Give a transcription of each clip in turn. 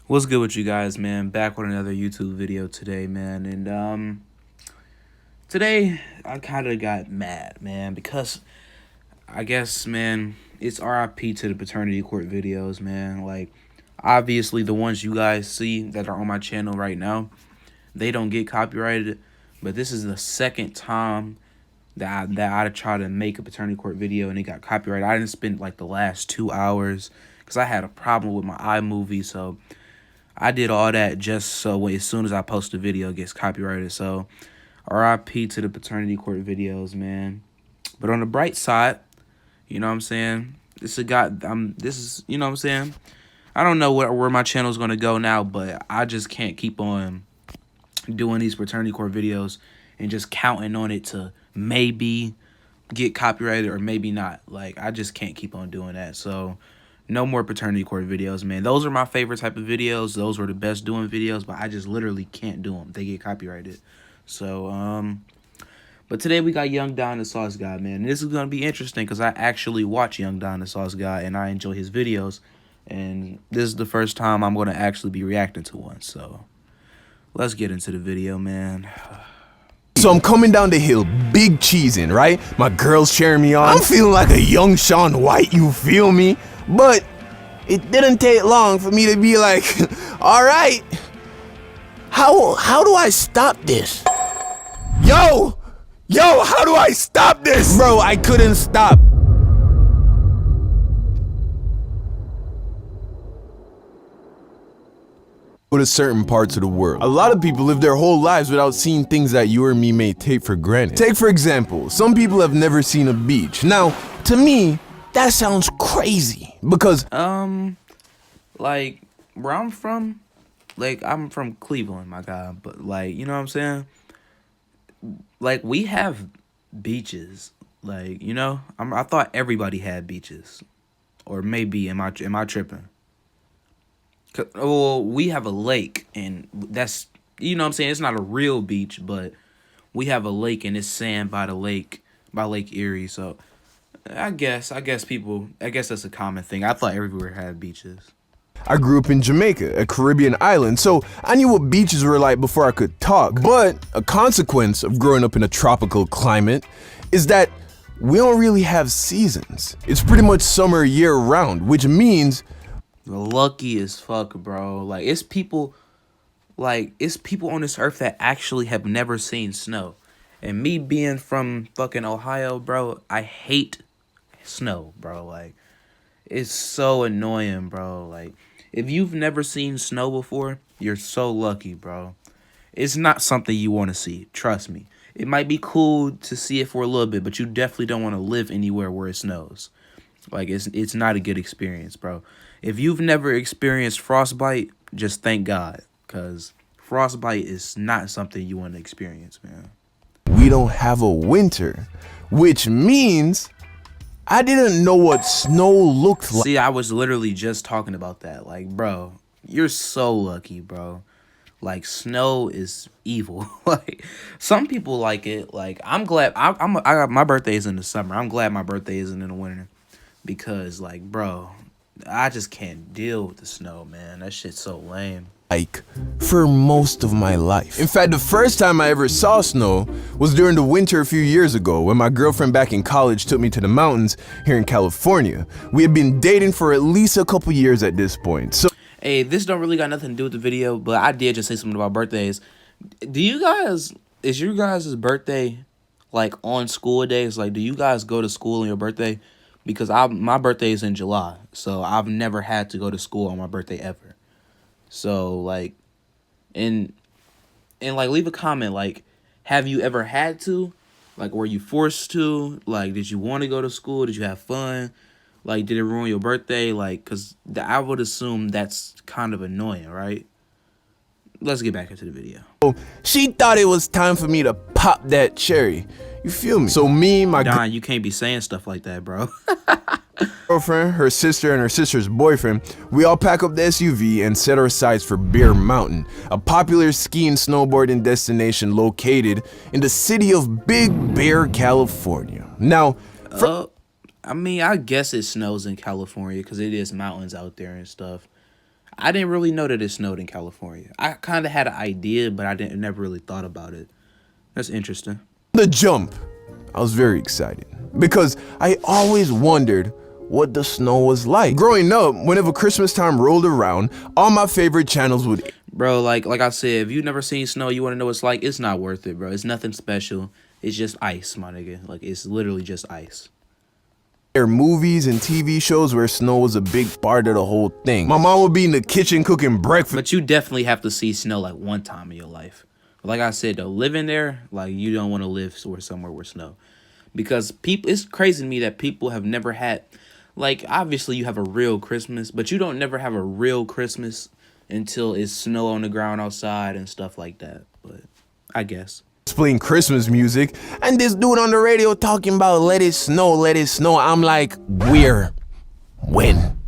What's good with you guys, man? Back with another YouTube video today, man. And today I kind of got mad, man, because I guess, man, it's RIP to the paternity court videos, man. Like, obviously the ones you guys see that are on my channel right now, they don't get copyrighted, but this is the second time that I tried to make a paternity court video and it got copyrighted. I didn't spend like the last 2 hours because I had a problem with my iMovie, so I did all that just so as soon as I post a video, it gets copyrighted. So RIP to the paternity court videos, man. But on the bright side, you know what I'm saying? This is you know what I'm saying? I don't know where my channel's gonna go now, but I just can't keep on doing these paternity court videos and just counting on it to maybe get copyrighted or maybe not. Like, I just can't keep on doing that. So no more paternity court videos, man. Those are my favorite type of videos. Those were the best doing videos, but I just literally can't do them. They get copyrighted. So, but today we got Young Don the Sauce Guy, man. And this is going to be interesting because I actually watch Young Don the Sauce Guy and I enjoy his videos. And this is the first time I'm going to actually be reacting to one. So let's get into the video, man. So I'm coming down the hill, big cheesing, right? My girl's cheering me on. I'm feeling like a young Shaun White, you feel me? But it didn't take long for me to be like, all right, how do I stop this? Yo, how do I stop this? Bro, I couldn't stop. Go to certain parts of the world. A lot of people live their whole lives without seeing things that you or me may take for granted. Take for example, some people have never seen a beach. Now, to me, that sounds crazy because like where I'm from, like I'm from Cleveland, my guy, but like, you know what I'm saying? Like, we have beaches, like, you know, I thought everybody had beaches, or maybe am I tripping? Well, we have a lake, and that's, you know what I'm saying, it's not a real beach, but we have a lake and it's sand by the lake, by Lake Erie. So I guess that's a common thing. I thought everywhere had beaches. I grew up in Jamaica, a Caribbean island, so I knew what beaches were like before I could talk. But a consequence of growing up in a tropical climate is that we don't really have seasons. It's pretty much summer year round, which means Lucky as fuck, bro. Like, it's people on this earth that actually have never seen snow. And me being from fucking Ohio, bro, I hate snow, bro. Like, it's so annoying, bro. Like, if you've never seen snow before, you're so lucky, bro. It's not something you want to see, trust me. It might be cool to see it for a little bit, but you definitely don't want to live anywhere where it snows. Like, it's not a good experience, bro. If you've never experienced frostbite, just thank God, because frostbite is not something you want to experience, man. We don't have a winter, which means I didn't know what snow looked like. See, I was literally just talking about that. Like, bro, you're so lucky, bro. Like, snow is evil. Like, some people like it. Like, I'm glad. I got my birthday is in the summer. I'm glad my birthday isn't in the winter, because, like, bro, I just can't deal with the snow, man. That shit's so lame. Like, for most of my life. In fact, the first time I ever saw snow was during the winter a few years ago when my girlfriend back in college took me to the mountains here in California. We had been dating for at least a couple years at this point. So, hey, this don't really got nothing to do with the video, but I did just say something about birthdays. Is your guys' birthday like on school days? Like, do you guys go to school on your birthday? Because my birthday is in July, so I've never had to go to school on my birthday ever. So, like, and like, leave a comment, like, have you ever had to? Like, were you forced to? Like, did you want to go to school? Did you have fun? Like, did it ruin your birthday? Like, because I would assume that's kind of annoying, right? Let's get back into the video. she thought it was time for me to pop that cherry. You feel me? So me, my Don, you can't be saying stuff like that, bro. girlfriend, her sister, and her sister's boyfriend, we all pack up the SUV and set our sights for Bear Mountain, a popular ski and snowboarding destination located in the city of Big Bear, California. Now, I mean, I guess it snows in California because it is mountains out there and stuff. I didn't really know that it snowed in California. I kind of had an idea, but I didn't never really thought about it. That's interesting. The jump, I was very excited because I always wondered what the snow was like. Growing up, whenever Christmas time rolled around, all my favorite channels would... Bro, like I said, if you've never seen snow, you want to know what it's like, it's not worth it, bro. It's nothing special. It's just ice, my nigga. Like, it's literally just ice. There are movies and TV shows where snow was a big part of the whole thing. My mom would be in the kitchen cooking breakfast. But you definitely have to see snow like one time in your life. Like I said, though, living there, like, you don't want to live somewhere with snow. Because people, it's crazy to me that people have never had, like, obviously you have a real Christmas, but you don't never have a real Christmas until it's snow on the ground outside and stuff like that. But I guess. Playing Christmas music, and this dude on the radio talking about let it snow, let it snow. I'm like, where? When?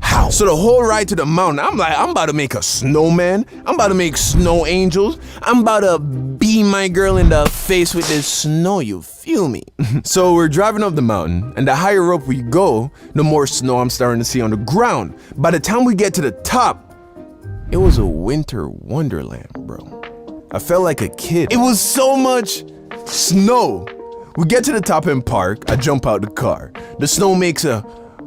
How? So the whole ride to the mountain, I'm like, I'm about to make a snowman. I'm about to make snow angels. I'm about to beat my girl in the face with this snow, you feel me? So we're driving up the mountain, and the higher up we go, the more snow I'm starting to see on the ground. By the time we get to the top, it was a winter wonderland, bro. I felt like a kid. It was so much snow. We get to the top and park. I jump out the car. The snow makes a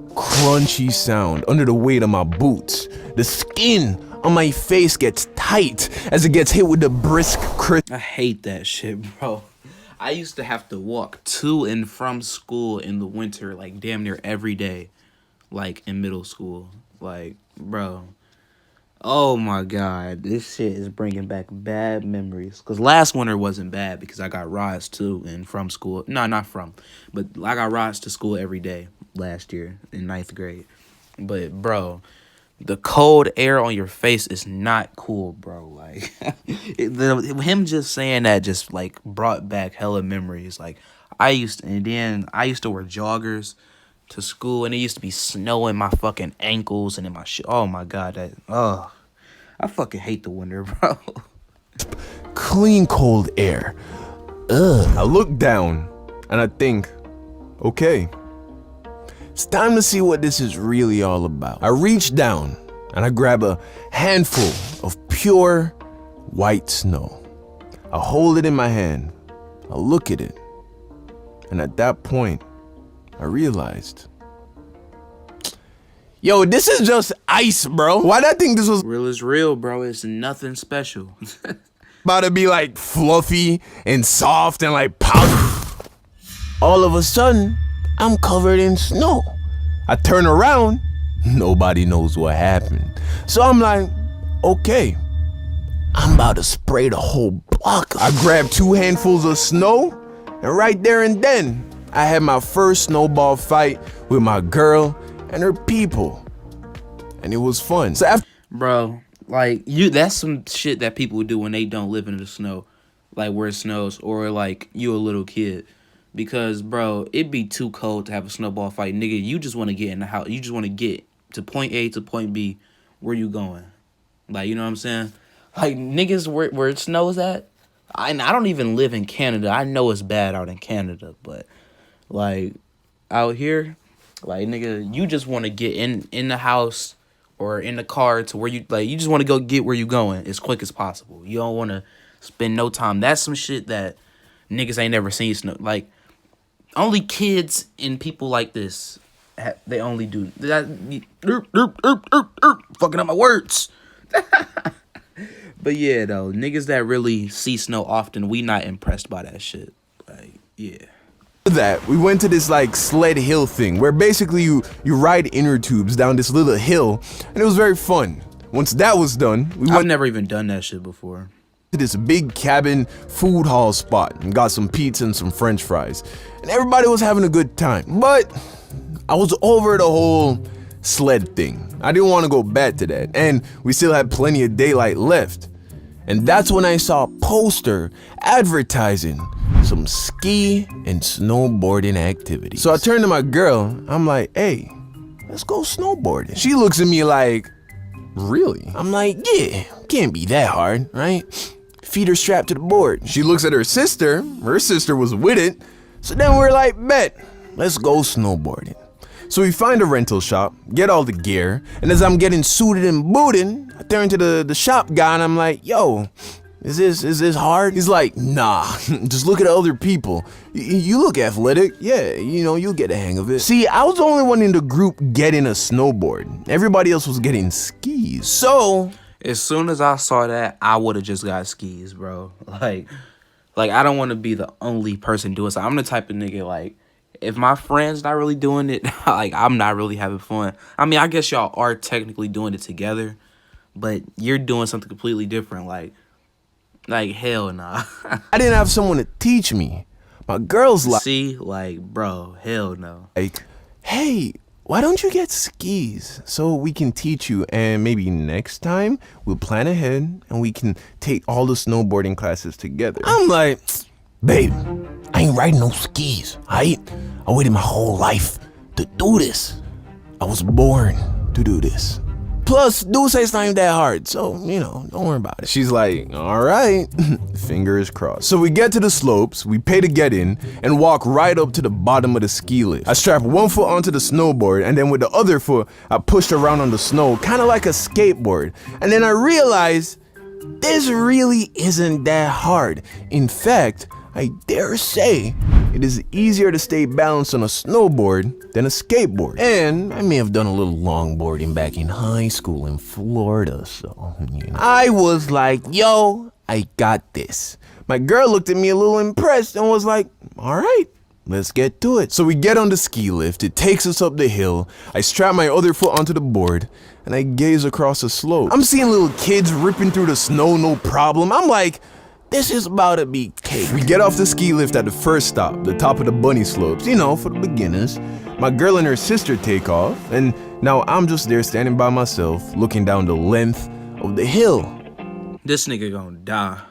crunchy sound under the weight of my boots. The skin on my face gets tight as it gets hit with the brisk crisp. I hate that shit, bro. I used to have to walk to and from school in the winter, like, damn near every day, like, in middle school. Like, bro. Oh my God, this shit is bringing back bad memories. Cause last winter wasn't bad because I got rides to and from school. No, not from, but I got rides to school every day last year in 9th grade. But bro, the cold air on your face is not cool, bro. Like him just saying that just like brought back hella memories. Like I used to wear joggers to school, and it used to be snow in my fucking ankles and in my shit. Oh my God, I fucking hate the winter, bro. Clean cold air. Ugh. I look down and I think, okay, it's time to see what this is really all about. I reach down and I grab a handful of pure white snow. I hold it in my hand. I look at it. And at that point, I realized, yo, this is just ice, bro. Why'd I think this was real is real, bro? It's nothing special. about to be like fluffy and soft and like powder? All of a sudden, I'm covered in snow. I turn around, nobody knows what happened. So I'm like, okay, I'm about to spray the whole block. I grabbed 2 handfuls of snow, and right there and then, I had my first snowball fight with my girl and her people. And it was fun. So after, bro, like that's some shit that people do when they don't live in the snow, like where it snows, or like you a little kid. Because bro, it'd be too cold to have a snowball fight, nigga. You just want to get in the house. You just want to get to point A to point B. Where you going? Like, you know what I'm saying? Like niggas where it snows at. I don't even live in Canada. I know it's bad out in Canada, but like out here, like nigga, you just want to get in the house or in the car to where you like. You just want to go get where you going as quick as possible. You don't want to spend no time. That's some shit that niggas ain't never seen snow. Like only kids and people like this, they only do that. Fucking up my words. But yeah, though, niggas that really see snow often, we not impressed by that shit. Like, yeah. That we went to this like sled hill thing where basically you ride inner tubes down this little hill, and it was very fun. Once that was done, I've never even done that shit before. To this big cabin food hall spot and got some pizza and some french fries, and everybody was having a good time. But I was over the whole sled thing. I didn't want to go back to that, and we still had plenty of daylight left. And that's when I saw a poster advertising some ski and snowboarding activities. So I turned to my girl, I'm like, hey, let's go snowboarding. She looks at me like, really? I'm like, yeah, can't be that hard, right? Feet are strapped to the board. She looks at her sister was with it. So then we're like, bet, let's go snowboarding. So we find a rental shop, get all the gear, and as I'm getting suited and booted, I turn to the shop guy and I'm like, yo, is this hard? He's like, nah, just look at other people. You look athletic. Yeah, you'll get the hang of it. See, I was the only one in the group getting a snowboard. Everybody else was getting skis. So as soon as I saw that, I would have just got skis, bro. Like I don't want to be the only person doing so. I'm the type of nigga, like, if my friend's not really doing it, like, I'm not really having fun. I mean, I guess y'all are technically doing it together, but you're doing something completely different, like hell nah. I didn't have someone to teach me. My girl's like, see, like, bro, hell no. Like, hey, why don't you get skis so we can teach you, and maybe next time we'll plan ahead and we can take all the snowboarding classes together. I'm like, babe, I ain't riding no skis, right? I waited my whole life to do this. I was born to do this. Plus, dude say it's not even that hard, so, don't worry about it. She's like, all right, fingers crossed. So we get to the slopes, we pay to get in, and walk right up to the bottom of the ski lift. I strap one foot onto the snowboard, and then with the other foot, I pushed around on the snow, kind of like a skateboard. And then I realized, this really isn't that hard. In fact, I dare say, it is easier to stay balanced on a snowboard than a skateboard. And I may have done a little longboarding back in high school in Florida, so, I was like, yo, I got this. My girl looked at me a little impressed and was like, all right, let's get to it. So we get on the ski lift, it takes us up the hill, I strap my other foot onto the board, and I gaze across the slope. I'm seeing little kids ripping through the snow, no problem. I'm like, this is about to be cake. We get off the ski lift at the first stop, the top of the bunny slopes, for the beginners. My girl and her sister take off, and now I'm just there standing by myself, looking down the length of the hill. This nigga gonna die.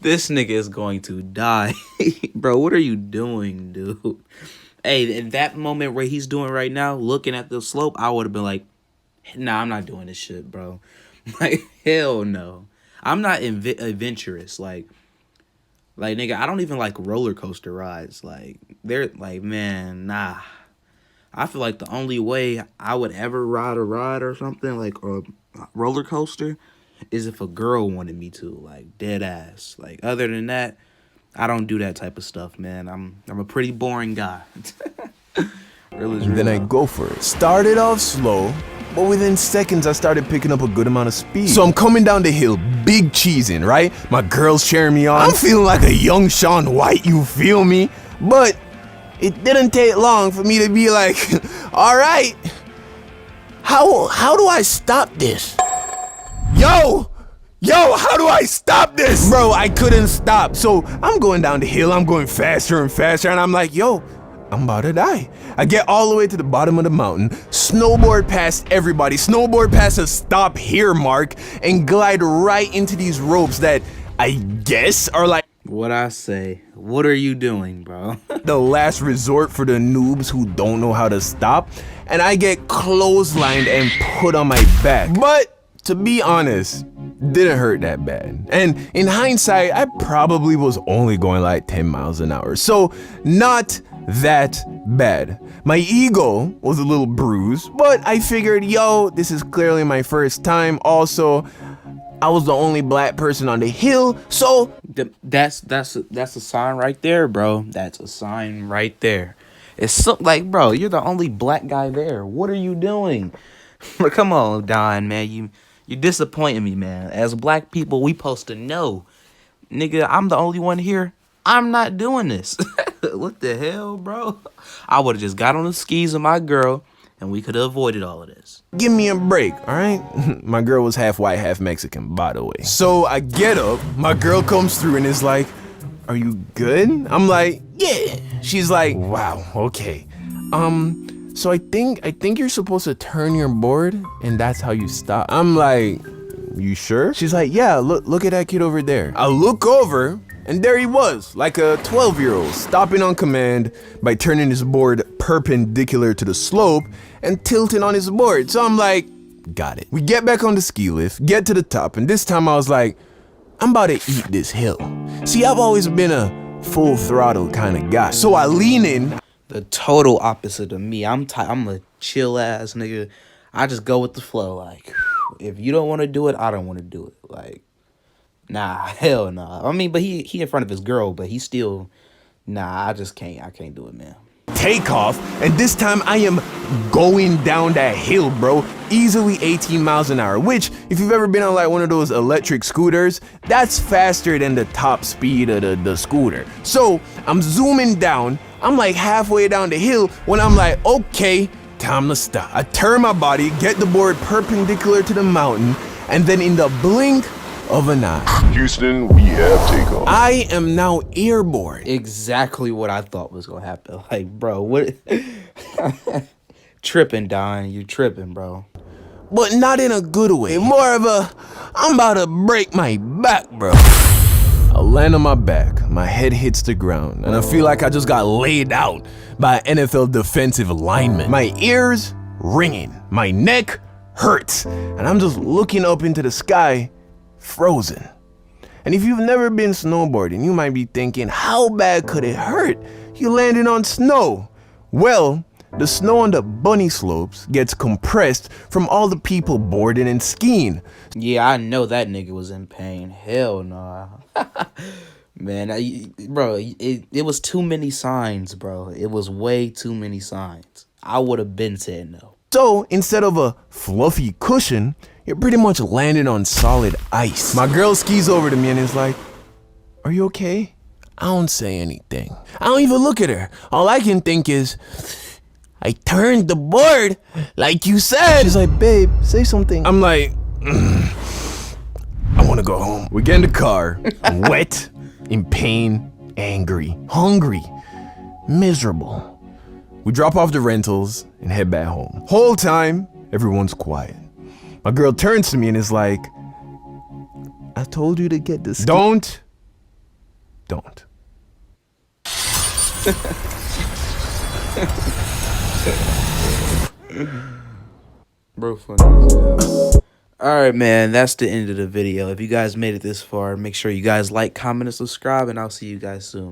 This nigga is going to die. Bro, what are you doing, dude? Hey, in that moment where he's doing right now, looking at the slope, I would have been like, nah, I'm not doing this shit, bro. Like, hell no. I'm not adventurous, like nigga, I don't even like roller coaster rides. Like, they're like, man, nah. I feel like the only way I would ever ride a ride or something, like a roller coaster, is if a girl wanted me to, like, dead ass. Like, other than that, I don't do that type of stuff, man. I'm a pretty boring guy. Then I go for it. Started off slow, but within seconds I started picking up a good amount of speed. So I'm coming down the hill, big cheesing, right? My girl's cheering me on. I'm feeling like a young Shaun White, you feel me? But it didn't take long for me to be like, all right, how do I stop this? Yo, how do I stop this? Bro, I couldn't stop. So I'm going down the hill, I'm going faster and faster, and I'm like, yo, I'm about to die. I get all the way to the bottom of the mountain, snowboard past everybody, snowboard past a stop here mark, and glide right into these ropes that I guess are like what I say. What are you doing, bro? the last resort for the noobs who don't know how to stop. And I get clotheslined and put on my back. But to be honest, didn't hurt that bad. And in hindsight, I probably was only going like 10 miles an hour. So not that bad. My ego was a little bruised, but I figured, yo, this is clearly my first time. Also, I was the only black person on the hill, so that's a sign right there, bro. That's a sign right there. It's something like, bro, you're the only black guy there. What are you doing? Come on, Don, man. You disappointing me, man. As black people, we supposed to know. Nigga, I'm the only one here. I'm not doing this. What the hell, bro? I would have just got on the skis with my girl, and we could have avoided all of this. Give me a break, all right? My girl was half white, half Mexican, by the way. So I get up, my girl comes through and is like, are you good? I'm like, yeah. She's like, wow, okay. So I think you're supposed to turn your board, and that's how you stop. I'm like, you sure? She's like, yeah, look at that kid over there. I look over, and there he was, like a 12-year-old, stopping on command by turning his board perpendicular to the slope and tilting on his board. So I'm like, got it. We get back on the ski lift, get to the top, and this time I was like, I'm about to eat this hill. See, I've always been a full throttle kind of guy. So I lean in. The total opposite of me. I'm a chill ass nigga. I just go with the flow. Like, if you don't want to do it, I don't want to do it. Like, nah, hell nah. I mean, but he in front of his girl, but he still, nah. I just can't. I can't do it, man. Take off, and this time I am going down that hill, bro, easily 18 miles an hour, which, if you've ever been on like one of those electric scooters, that's faster than the top speed of the scooter. So I'm zooming down, I'm like halfway down the hill when I'm like, okay, time to stop. I turn my body, get the board perpendicular to the mountain, and then in the blink of an eye, Houston, we have takeoff. I am now airborne. Exactly what I thought was gonna happen. Like, bro, what? Tripping, Don. You tripping, bro. But not in a good way. More of a, I'm about to break my back, bro. I land on my back, my head hits the ground, and I feel like I just got laid out by an NFL defensive lineman. My ears ringing, my neck hurts, and I'm just looking up into the sky, frozen. And if you've never been snowboarding, you might be thinking, how bad could it hurt? You landed on snow. Well, the snow on the bunny slopes gets compressed from all the people boarding and skiing. Yeah, I know that nigga was in pain. Hell nah. Man, bro, it was too many signs, bro. It was way too many signs. I would have been said no. So instead of a fluffy cushion, you're pretty much landing on solid ice. My girl skis over to me and is like, are you okay? I don't say anything. I don't even look at her. All I can think is, I turned the board like you said. She's like, babe, say something. I'm like, I want to go home. We get in the car, wet, in pain, angry, hungry, miserable. We drop off the rentals and head back home. Whole time, everyone's quiet. My girl turns to me and is like, I told you to get this. Don't. Bro, funny as hell. Alright, man, that's the end of the video. If you guys made it this far, make sure you guys like, comment, and subscribe, and I'll see you guys soon.